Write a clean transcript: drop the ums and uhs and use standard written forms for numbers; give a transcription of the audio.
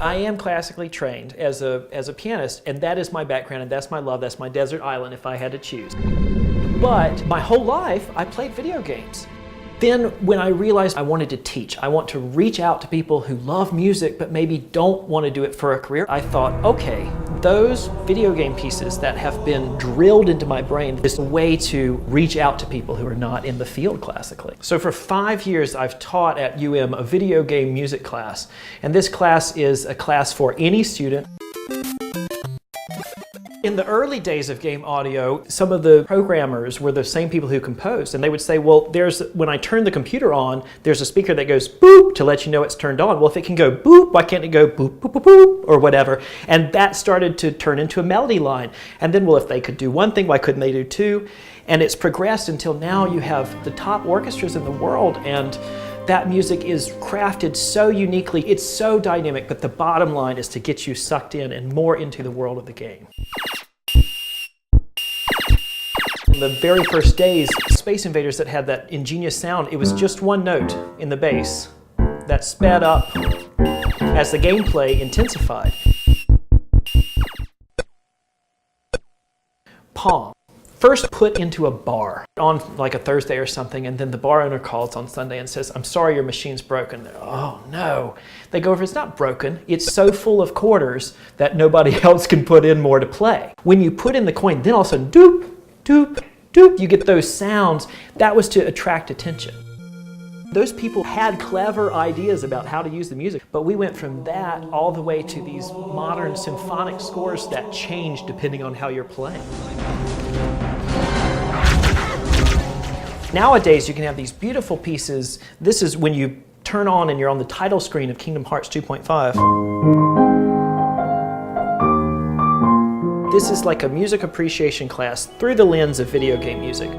I am classically trained as a pianist, and that is my background, and that's my love, that's my desert island if I had to choose. But my whole life, I played video games. Then when I realized I wanted to teach, I want to reach out to people who love music but maybe don't want to do it for a career, I thought, okay, those video game pieces that have been drilled into my brain is a way to reach out to people who are not in the field classically. So for 5 years, I've taught at UM a video game music class, and this class is a class for any student. In the early days of game audio, some of the programmers were the same people who composed, and they would say, well, when I turn the computer on, there's a speaker that goes boop to let you know it's turned on. Well, if it can go boop, why can't it go boop, boop, boop, boop, or whatever? And that started to turn into a melody line. And then, well, if they could do one thing, why couldn't they do two? And it's progressed until now you have the top orchestras in the world, and that music is crafted so uniquely, it's so dynamic, but the bottom line is to get you sucked in and more into the world of the game. In the very first days, Space Invaders that had that ingenious sound, it was just one note in the bass that sped up as the gameplay intensified. Palm. First put into a bar on like a Thursday or something, and then the bar owner calls on Sunday and says, I'm sorry, your machine's broken. Oh no. They go over, it's not broken. It's so full of quarters that nobody else can put in more to play. When you put in the coin, then all of a sudden, doop, doop, doop, you get those sounds. That was to attract attention. Those people had clever ideas about how to use the music, but we went from that all the way to these modern symphonic scores that change depending on how you're playing. Nowadays, you can have these beautiful pieces. This is when you turn on and you're on the title screen of Kingdom Hearts 2.5. This is like a music appreciation class through the lens of video game music.